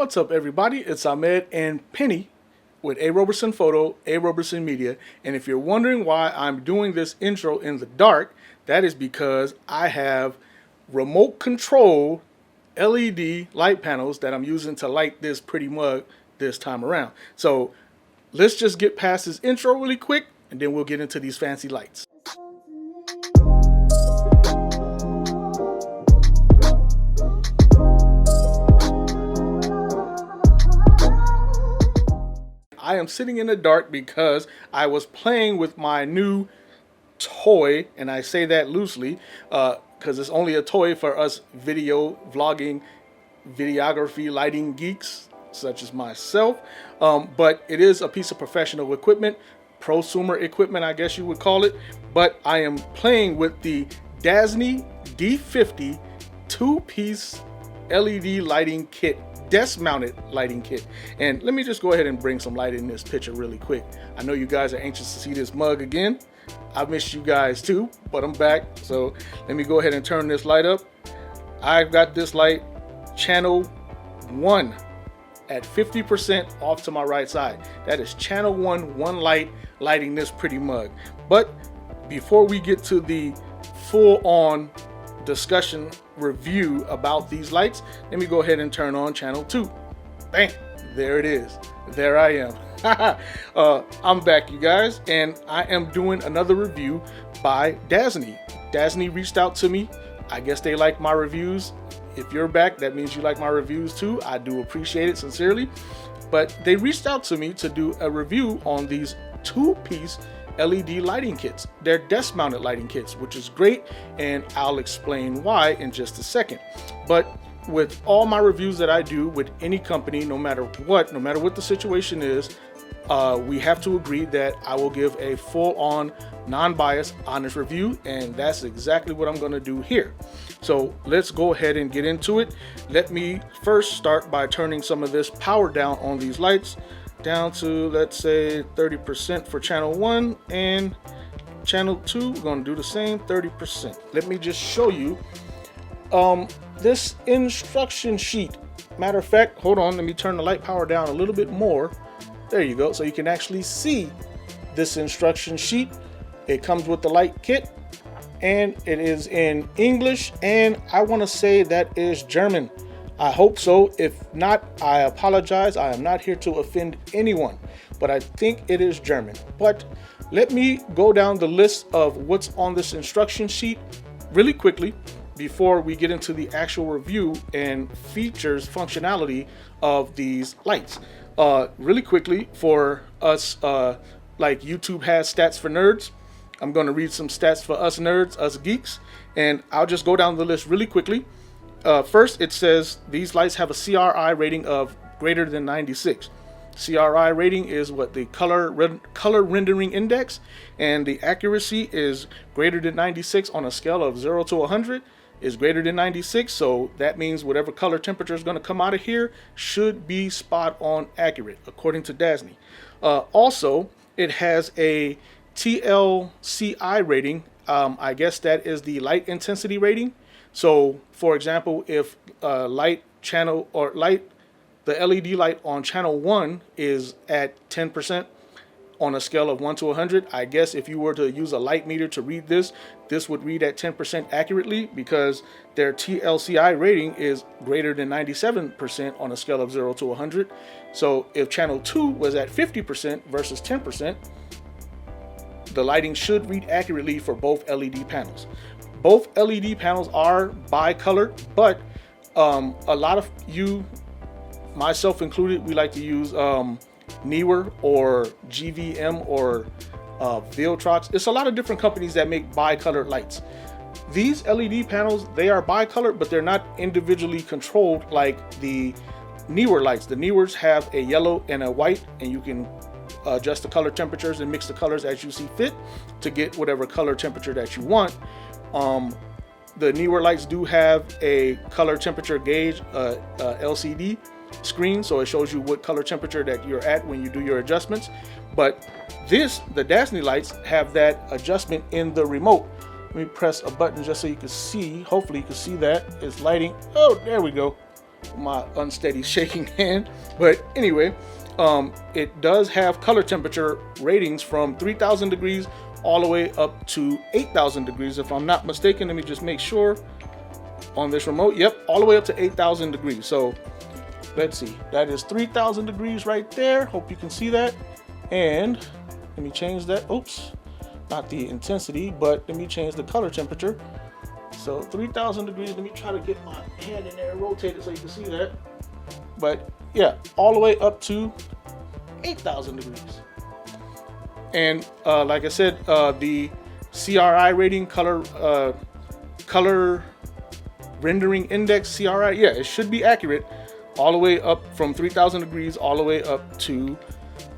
What's up, everybody? It's Ahmed and Penny with A. Roberson Photo, A. Roberson Media. And if you're wondering why I'm doing this intro in the dark, that is because I have remote control LED light panels that I'm using to light this pretty mug this time around. So let's just get past this intro really quick, and then we'll get into these fancy lights. I am sitting in the dark because I was playing with my new toy, and I say that loosely because it's only a toy for us video vlogging, videography, lighting geeks such as myself, but it is a piece of professional equipment, prosumer equipment I guess you would call it. But I am playing with the Dazzne D50 two-piece LED lighting kit, desk mounted lighting kit. And let me just go ahead and bring some light in this picture really quick. I know you guys are anxious to see this mug again. I missed you guys too, but I'm back. So let me go ahead and turn this light up. I've got this light channel 1 at 50% off to my right side. That is channel 1 light lighting this pretty mug. But before we get to the full-on discussion review about these lights, let me go ahead and turn on channel 2. Bam, there it is. There I am. I'm back, you guys, and I am doing another review by Dazzne. Dazzne reached out to me. I guess they like my reviews. If you're back, that means you like my reviews too. I do appreciate it sincerely. But they reached out to me to do a review on these two-piece LED lighting kits. They're desk mounted lighting kits, which is great, and I'll explain why in just a second. But with all my reviews that I do with any company, no matter what the situation is, we have to agree that I will give a full-on, non-biased, honest review, and that's exactly what I'm going to do here. So let's go ahead and get into it. Let me first start by turning some of this power down on these lights, down to, let's say, 30% for channel 1, and channel 2 we're going to do the same, 30%. Let me just show you this instruction sheet. Matter of fact, hold on, let me turn the light power down a little bit more. There you go, so you can actually see this instruction sheet. It comes with the light kit, and it is in English, and I want to say that is German. I hope so. If not, I apologize. I am not here to offend anyone, but I think it is German. But let me go down the list of what's on this instruction sheet really quickly before we get into the actual review and features, functionality of these lights. Really quickly, for us, like YouTube has stats for nerds, I'm going to read some stats for us nerds, us geeks, and I'll just go down the list really quickly. First, it says these lights have a CRI rating of greater than 96. CRI rating is what the color rendering index, and the accuracy is greater than 96 on a scale of 0 to 100 is greater than 96. So that means whatever color temperature is going to come out of here should be spot on accurate, according to Dazzne. Also, it has a TLCI rating. I guess that is the light intensity rating. So, for example, if light channel or the LED light on channel 1 is at 10% on a scale of 1 to 100, I guess if you were to use a light meter to read this, this would read at 10% accurately because their TLCI rating is greater than 97% on a scale of 0 to 100. So if channel 2 was at 50% versus 10%, the lighting should read accurately for both LED panels. Both LED panels are bi-colored, but a lot of you, myself included, we like to use Neewer or GVM or Viltrox. It's a lot of different companies that make bi-colored lights. These LED panels, they are bi-colored, but they're not individually controlled like the Neewer lights. The Neewers have a yellow and a white, and you can adjust the color temperatures and mix the colors as you see fit to get whatever color temperature that you want. The Neewer lights do have a color temperature gauge, LCD screen, so it shows you what color temperature that you're at when you do your adjustments. But the Dazzne lights have that adjustment in the remote. Let me press a button just so you can see. Hopefully you can see that it's lighting. Oh, there we go. my unsteady shaking hand. But anyway, it does have color temperature ratings from 3,000 degrees all the way up to 8,000 degrees. If I'm not mistaken, let me just make sure on this remote. Yep, all the way up to 8,000 degrees. So let's see, that is 3,000 degrees right there. Hope you can see that. And let me change that. Oops, not the intensity, but let me change the color temperature. So 3,000 degrees. Let me try to get my hand in there and rotate it so you can see that. But yeah, all the way up to 8,000 degrees. And like I said, the CRI rating, color rendering index, CRI, yeah, it should be accurate all the way up from 3,000 degrees all the way up to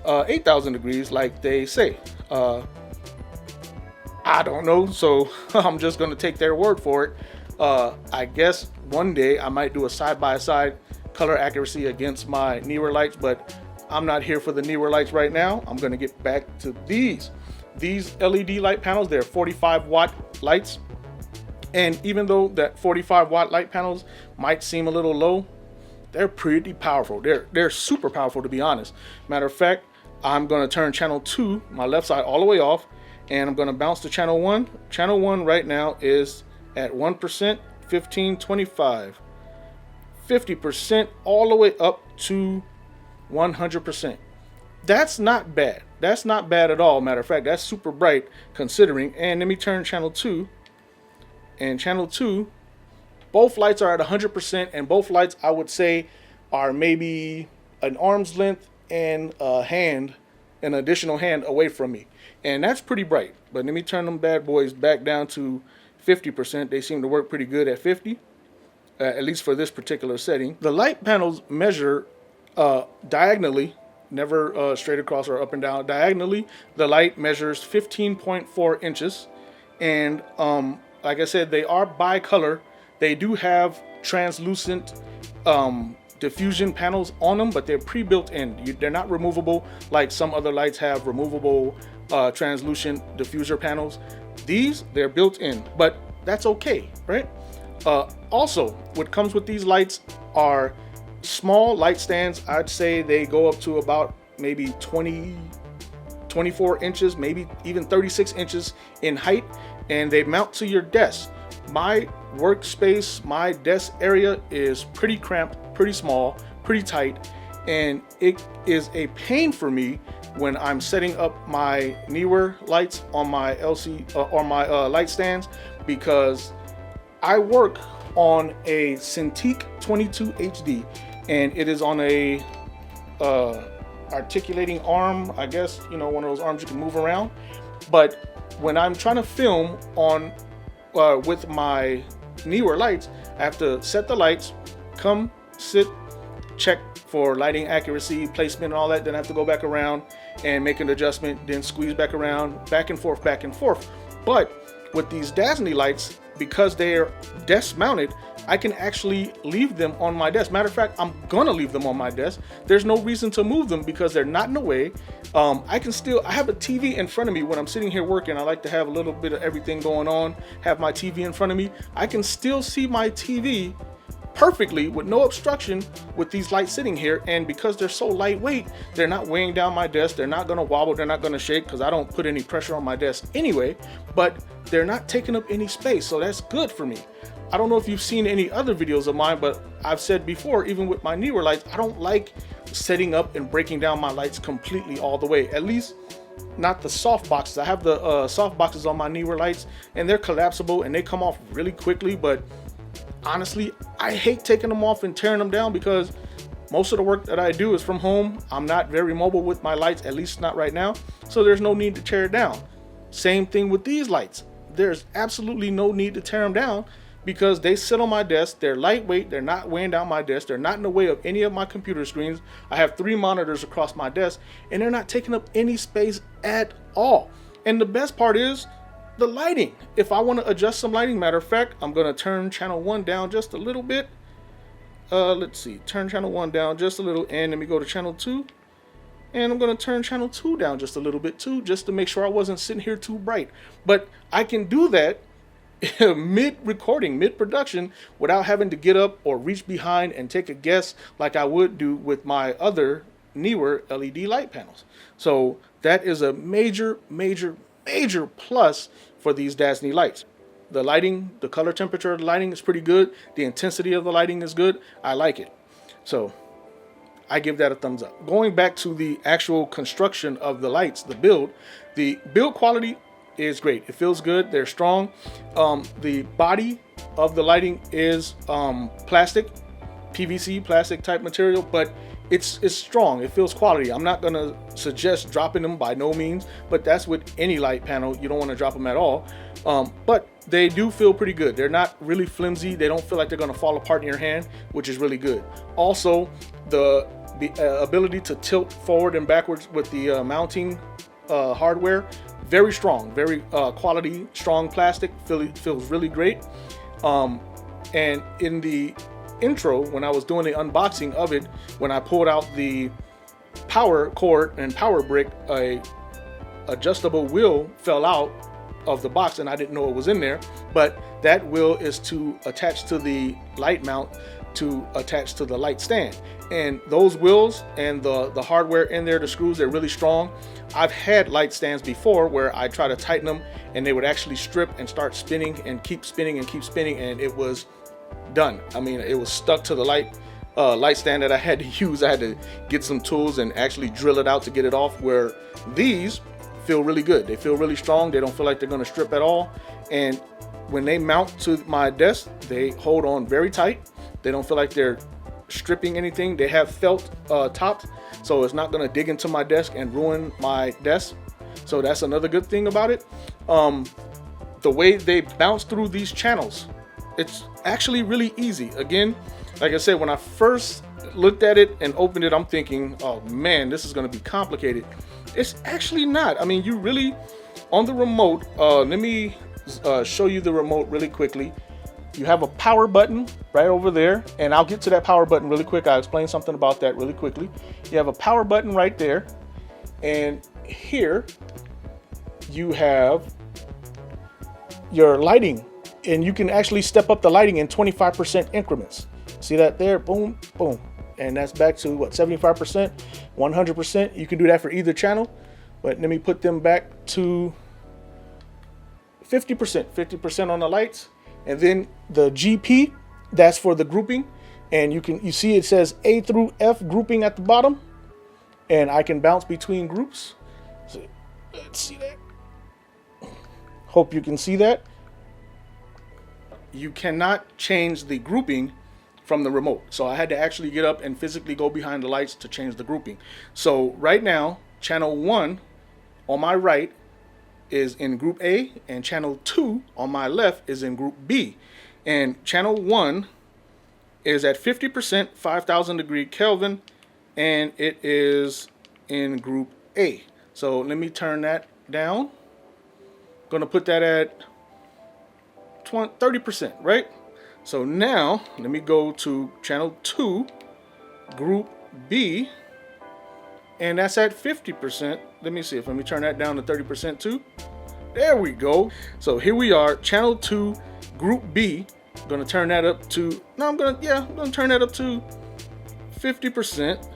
8,000 degrees, like they say. I don't know, so I'm just going to take their word for it. I guess one day I might do a side-by-side color accuracy against my newer lights, but I'm not here for the newer lights right now. I'm going to get back to these LED light panels. They're 45 watt lights, and even though that 45 watt light panels might seem a little low, they're pretty powerful. They're super powerful, to be honest. Matter of fact, I'm going to turn channel 2, my left side, all the way off, and I'm going to bounce to channel 1. Channel 1 right now is at 1%, 1525, 50%, all the way up to 100%. That's not bad. That's not bad at all. Matter of fact, that's super bright considering. And let me turn channel 2. And channel 2, both lights are at 100%, and both lights, I would say, are maybe an arm's length and a hand, an additional hand away from me. And that's pretty bright. But let me turn them bad boys back down to 50%. They seem to work pretty good at 50, at least for this particular setting. The light panels measure diagonally, never straight across or up and down. Diagonally, the light measures 15.4 inches. And like I said, they are bicolor. They do have translucent diffusion panels on them, but they're pre-built in. They're not removable like some other lights have removable translucent diffuser panels. These, they're built in, but that's okay, right? Also, what comes with these lights are small light stands. I'd say they go up to about maybe 24 inches, maybe even 36 inches in height, and they mount to your desk. My workspace, my desk area is pretty cramped, pretty small, pretty tight, and it is a pain for me when I'm setting up my newer lights on my light stands, because I work on a Cintiq 22 HD, and it is on a articulating arm, I guess, you know, one of those arms you can move around. But when I'm trying to film on with my newer lights, I have to set the lights, come, sit, check for lighting accuracy, placement, and all that. Then I have to go back around and make an adjustment, then squeeze back around, back and forth, back and forth. But with these Dazzne lights, because they're desk mounted, I can actually leave them on my desk. Matter of fact, I'm gonna leave them on my desk. There's no reason to move them because they're not in the way. I have a TV in front of me when I'm sitting here working. I like to have a little bit of everything going on, have my TV in front of me. I can still see my TV perfectly with no obstruction with these lights sitting here. And because they're so lightweight, they're not weighing down my desk. They're not gonna wobble, they're not gonna shake, because I don't put any pressure on my desk anyway, but they're not taking up any space, so that's good for me. I don't know if you've seen any other videos of mine, but I've said before, even with my newer lights, I don't like setting up and breaking down my lights completely all the way, at least not the soft boxes. I have the soft boxes on my newer lights, and they're collapsible and they come off really quickly, but honestly, I hate taking them off and tearing them down because most of the work that I do is from home. I'm not very mobile with my lights, at least not right now, so there's no need to tear it down. Same thing with these lights. There's absolutely no need to tear them down because they sit on my desk. They're lightweight, they're not weighing down my desk, they're not in the way of any of my computer screens. I have 3 monitors across my desk, and they're not taking up any space at all. And the best part is the lighting. If I want to adjust some lighting, matter of fact, I'm going to turn channel 1 down just a little bit. Let's see, turn channel 1 down just a little, and let me go to channel 2. And I'm going to turn channel 2 down just a little bit too, just to make sure I wasn't sitting here too bright. But I can do that mid-recording, mid-production, without having to get up or reach behind and take a guess like I would do with my other newer LED light panels. So that is a major, major, major plus for these Dazzne lights. The lighting, the color temperature of the lighting is pretty good. The intensity of the lighting is good. I like it. So I give that a thumbs up. Going back to the actual construction of the lights, the build quality is great. It feels good. They're strong. The body of the lighting is plastic, PVC, plastic type material, but it's strong. It feels quality. I'm not gonna suggest dropping them by no means, but that's with any light panel. You don't want to drop them at all. But they do feel pretty good. They're not really flimsy. They don't feel like they're gonna fall apart in your hand, which is really good. Also, the ability to tilt forward and backwards with the mounting hardware, very strong, very quality, strong plastic. Feels really great. And in the intro, when I was doing the unboxing of it, when I pulled out the power cord and power brick, a adjustable wheel fell out of the box and I didn't know it was in there, but that wheel is to attach to the light mount to attach to the light stand. And those wheels and the hardware in there, the screws, they're really strong. I've had light stands before where I try to tighten them and they would actually strip and start spinning and keep spinning and keep spinning, and it was done. I mean, it was stuck to the light stand that I had to use. I had to get some tools and actually drill it out to get it off, where these feel really good. They feel really strong. They don't feel like they're going to strip at all. And when they mount to my desk, they hold on very tight. They don't feel like they're stripping anything. They have felt tops, so it's not going to dig into my desk and ruin my desk. So that's another good thing about it. The way they bounce through these channels, it's actually really easy. Again, like I said, when I first looked at it and opened it, I'm thinking, oh man, this is going to be complicated. It's actually not. I mean, you really, on the remote, let me show you the remote really quickly. You have a power button right over there, and I'll get to that power button really quick. I'll explain something about that really quickly. You have a power button right there, and here you have your lighting, and you can actually step up the lighting in 25% increments. See that there? Boom, boom. And that's back to what, 75%, 100%. You can do that for either channel, but let me put them back to 50% on the lights. And then the GP, that's for the grouping. And you see it says A through F grouping at the bottom, and I can bounce between groups. So let's see that. Hope you can see that. You cannot change the grouping from the remote. So I had to actually get up and physically go behind the lights to change the grouping. So right now, channel 1 on my right is in group A, and channel 2 on my left is in group B. And channel 1 is at 50%, 5,000 degree Kelvin, and it is in group A. So let me turn that down. I'm gonna put that at 30%, right? So now let me go to channel 2, group B, and that's at 50%. Let me see if let me turn that down to 30% too. There we go. So here we are, channel 2, group B. I'm gonna turn that up to, I'm gonna turn that up to 50%,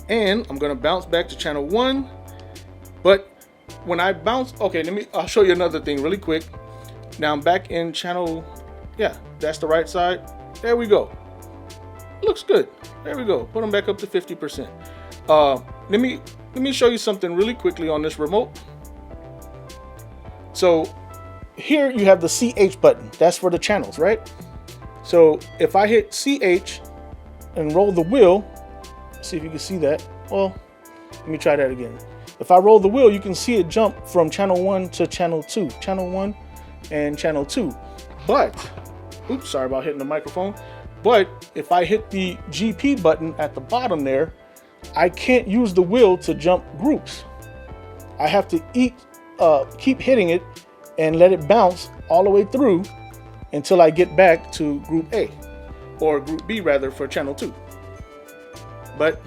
and I'm gonna bounce back to channel 1. But when I bounce, okay, I'll show you another thing really quick. Now I'm back in channel, that's the right side. There we go. Looks good. There we go. Put them back up to 50%. Let me show you something really quickly on this remote. So here you have the CH button. That's for the channels, right? So if I hit CH and roll the wheel, see if you can see that. Well, let me try that again. If I roll the wheel, you can see it jump from channel 1 to channel 2. Channel 1 and channel 2. But, oops, sorry about hitting the microphone. But if I hit the GP button at the bottom there, I can't use the wheel to jump groups. I have to keep hitting it and let it bounce all the way through until I get back to group A, or group B rather, for channel 2. But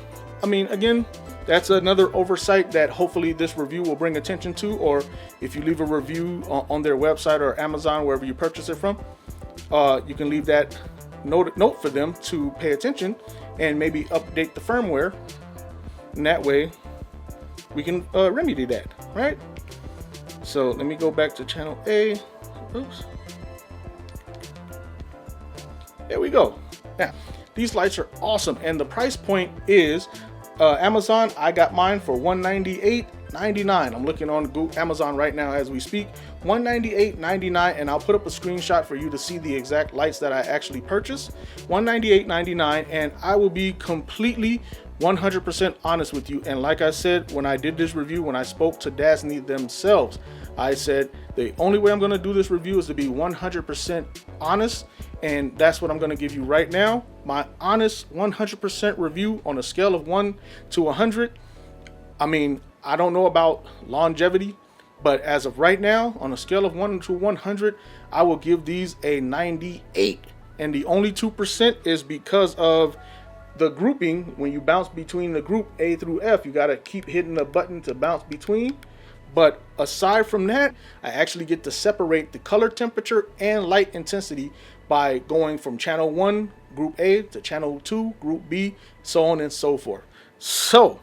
I mean, again, that's another oversight that hopefully this review will bring attention to, or if you leave a review on their website or Amazon, wherever you purchase it from, you can leave that note for them to pay attention and maybe update the firmware, and that way we can remedy that, right? So let me go back to channel A. Oops. There we go. Now, these lights are awesome, and the price point is Amazon. I got mine for $198.99. I'm looking on Amazon right now as we speak. $198.99, and I'll put up a screenshot for you to see the exact lights that I actually purchased. $198.99, and I will be completely 100% honest with you. And like I said, when I did this review, when I spoke to Dazzne themselves, I said the only way I'm going to do this review is to be 100% honest, and that's what I'm going to give you right now. My honest 100% review on a scale of 1 to 100. I mean, I don't know about longevity, but as of right now, on a scale of 1 to 100, I will give these a 98. And the only 2% is because of the grouping. When you bounce between the group A through F, you got to keep hitting the button to bounce between. But aside from that, I actually get to separate the color temperature and light intensity by going from channel 1, group A, to channel 2, group B, so on and so forth. So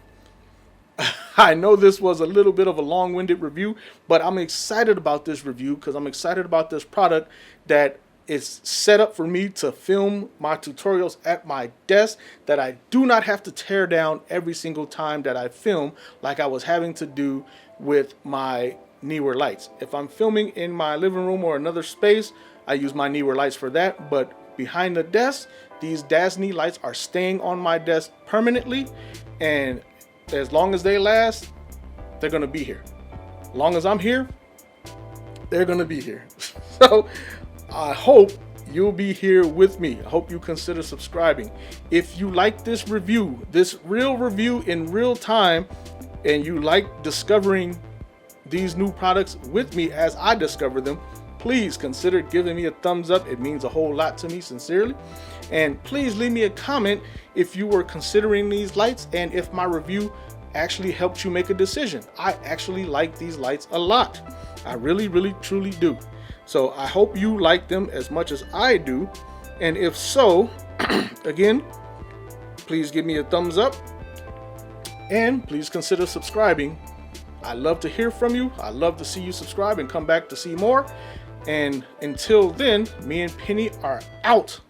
I know this was a little bit of a long-winded review, but I'm excited about this review because I'm excited about this product that is set up for me to film my tutorials at my desk, that I do not have to tear down every single time that I film like I was having to do with my Neewer lights. If I'm filming in my living room or another space, I use my Neewer lights for that. But behind the desk, these Dazzne lights are staying on my desk permanently, and as long as they last, they're gonna be here. As long as I'm here, they're gonna be here. So I hope you'll be here with me. I hope you consider subscribing. If you like this review, this real review in real time, and you like discovering these new products with me as I discover them, please consider giving me a thumbs up. It means a whole lot to me, sincerely. And please leave me a comment if you were considering these lights and if my review actually helped you make a decision. I actually like these lights a lot. I really, really, truly do. So I hope you like them as much as I do. And if so, again, please give me a thumbs up and please consider subscribing. I love to hear from you. I love to see you subscribe and come back to see more. And until then, me and Penny are out.